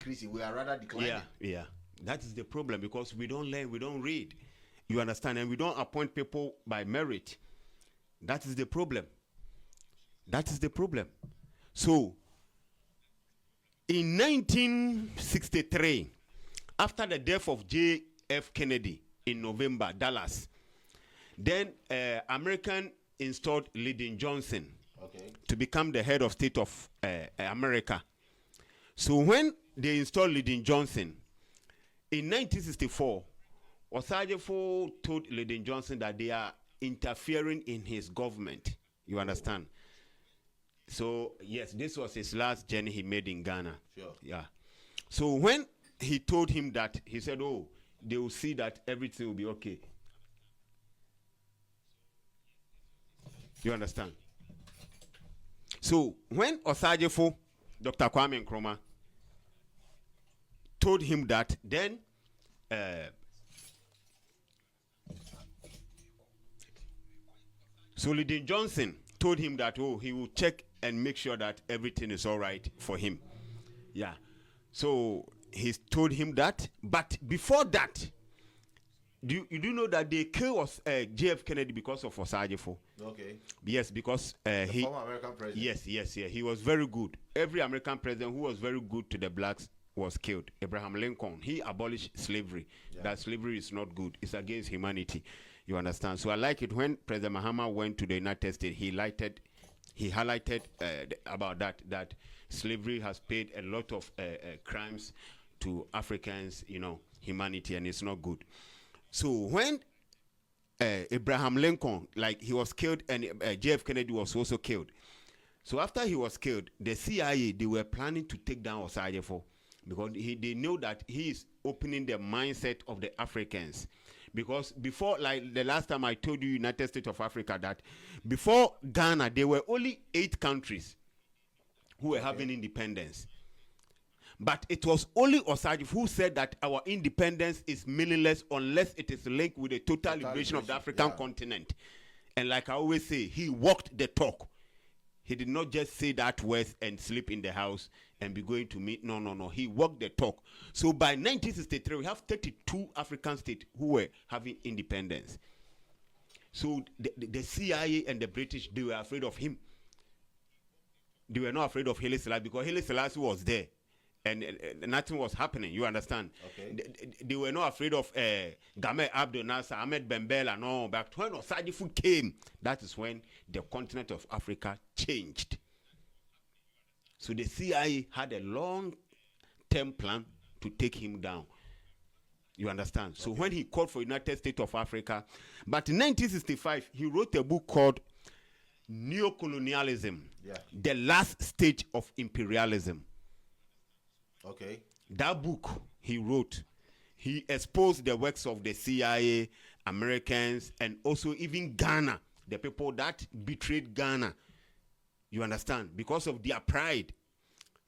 increasing, we are rather declining. Yeah. That is the problem, because we don't learn, we don't read. You understand? And we don't appoint people by merit. That is the problem. That is the problem. So, in 1963, after the death of J.F. Kennedy in November, Dallas, then American installed Lyndon Johnson to become the head of state of America. So when they installed Lyndon Johnson, in 1964, Osajefo told Lyndon Johnson that they are interfering in his government. You understand? So, yes, this was his last journey he made in Ghana. Sure. Yeah. So when he told him that, he said, oh, they will see that everything will be okay. You understand? So when Osajefo, Dr. Kwame Nkrumah, told him that, then so Lyndon Johnson told him that, oh, he will check and make sure that everything is all right for him. Yeah. So he told him that. But before that, you do know that they killed J.F. Kennedy because of Osajefo? Okay. Yes, because the former American president. Yes. He was very good. Every American president who was very good to the blacks was killed. Abraham Lincoln, he abolished slavery. Yeah. That slavery is not good. It's against humanity. You understand? So I like it when President Mahama went to the United States, he highlighted about that slavery has paid a lot of crimes to Africans, humanity, and it's not good. So when Abraham Lincoln, like, he was killed, and J.F. Kennedy was also killed. So after he was killed, the CIA, they were planning to take down Osajefo, because they know that he is opening the mindset of the Africans. Because before, like the last time I told you, United States of Africa, that before Ghana, there were only 8 countries who were having independence. But it was only Osajefo who said that our independence is meaningless unless it is linked with the total liberation of the African continent. And like I always say, he walked the talk. He did not just say that words and sleep in the house and be going to meet. No. He walked the talk. So by 1963, we have 32 African states who were having independence. So the CIA and the British, they were afraid of him. They were not afraid of Haile Selassie, because Haile Selassie was there. And nothing was happening, you understand? Okay. They were not afraid of Gamal Abdel Nasser, Ahmed Ben Bella, no. But when Osajefo came, that is when the continent of Africa changed. So the CIA had a long-term plan to take him down. You understand? So when he called for United States of Africa, but in 1965, he wrote a book called Neocolonialism, the last stage of imperialism. Okay. That book he wrote, he exposed the works of the CIA, Americans, and also even Ghana, the people that betrayed Ghana. You understand? Because of their pride.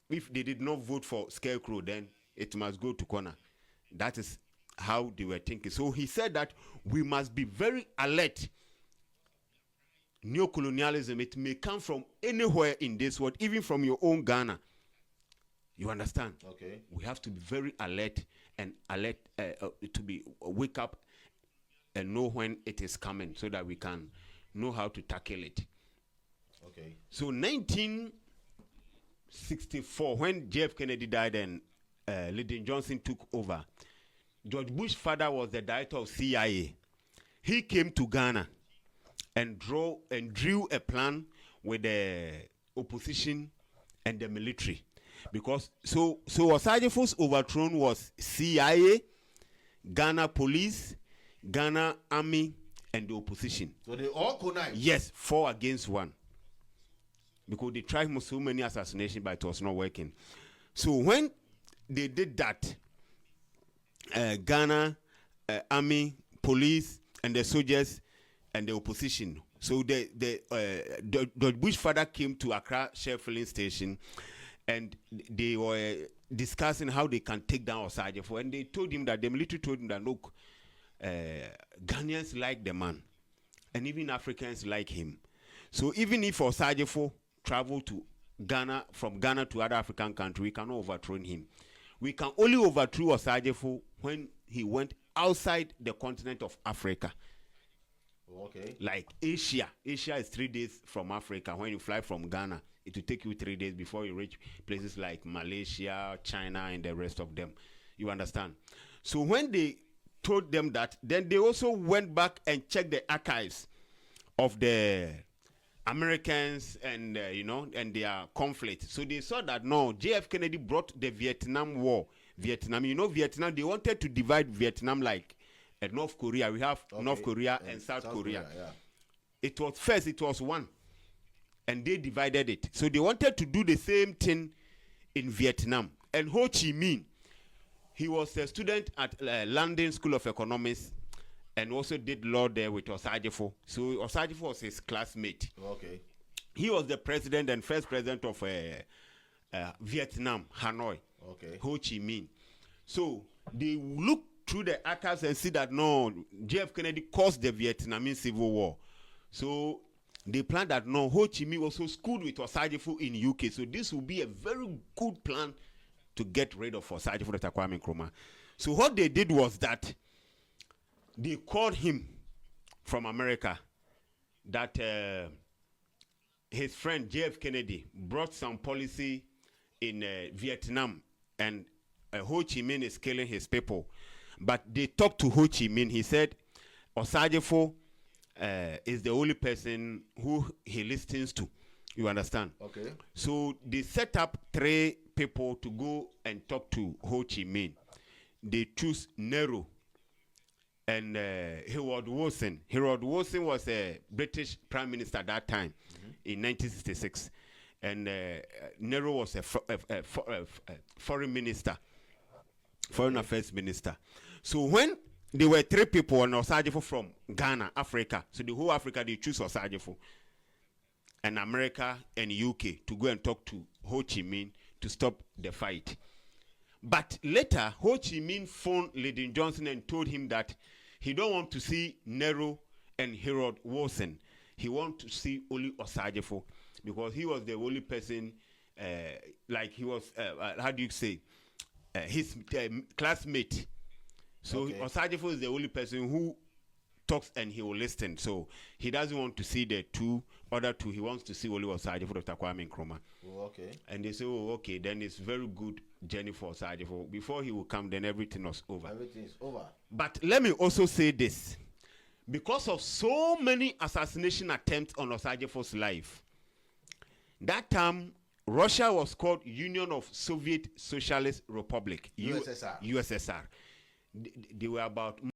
If they did not vote for Scarecrow, then it must go to corner. That is how they were thinking. So he said that we must be very alert. Neocolonialism, it may come from anywhere in this world, even from your own Ghana. You understand? Okay. We have to be very alert and to be wake up and know when it is coming, so that we can know how to tackle it. Okay. So 1964, when J.F. Kennedy died and Lyndon Johnson took over, George Bush's father was the director of CIA. He came to Ghana and drew a plan with the opposition and the military. Because so Osajefo's overthrow was CIA, Ghana police, Ghana army, and the opposition. So they all connived? Yes, 4 against 1. Because they tried so many assassinations, but it was not working. So when they did that, Ghana army, police, and the soldiers and the opposition. So the Bush father came to Accra Shell Filling Station, and they were discussing how they can take down Osajefo. And they told him that, the military told him that, look, Ghanaians like the man, and even Africans like him. So even if Osajefo traveled to Ghana, from Ghana to other African country, we cannot overthrow him. we can only overthrow Osajefo when he went outside the continent of Africa. Okay. Like Asia. Asia is 3 days from Africa. When you fly from Ghana, it will take you 3 days before you reach places like Malaysia, China, and the rest of them. You understand? So when they told them that, then they also went back and checked the archives of the Americans and and their conflict. So they saw that no, JF Kennedy brought the Vietnam War. Vietnam, Vietnam, they wanted to divide Vietnam like North Korea. We have North Korea and South Korea. Yeah. It was one, and they divided it. So they wanted to do the same thing in Vietnam. And Ho Chi Minh, he was a student at London School of Economics, and also did law there with Osajefo. So Osajefo was his classmate. Okay. He was the president and first president of Vietnam, Hanoi. Okay. Ho Chi Minh. So they looked through the archives and see that no, JF Kennedy caused the Vietnamese Civil War. So they planned that no, Ho Chi Minh also schooled with Osajefo in UK. So this will be a very good plan to get rid of Osajefo, Dr. Kwame Nkrumah. So what they did was that they called him from America that his friend JF Kennedy brought some policy in Vietnam, and Ho Chi Minh is killing his people. But they talked to Ho Chi Minh. He said Osajefo is the only person who he listens to. You understand? Okay. So they set up 3 people to go and talk to Ho Chi Minh. They choose Nehru and Harold Wilson. Harold Wilson was a British Prime Minister at that time in 1966. And Nehru was a foreign minister, foreign affairs minister. So when there were 3 people on Osajefo from Ghana, Africa, so the whole Africa, they choose Osajefo, and America and UK to go and talk to Ho Chi Minh to stop the fight. But later, Ho Chi Minh phoned Lyndon Johnson and told him that he don't want to see Nehru and Harold Wilson. He wants to see only Osajefo, because he was the only person, like he was, how do you say, his classmate. So Okay. Osajefo is the only person who talks and he will listen. So he doesn't want to see the other two. He wants to see only Osajefo, Dr. Kwame Nkrumah. Oh, okay. And they say, oh, okay, then it's very good journey for Osajefo. Before he will come, then everything was over. Everything is over. But let me also say this. Because of so many assassination attempts on Osajefo's life, that time, Russia was called Union of Soviet Socialist Republic, USSR. USSR. They were about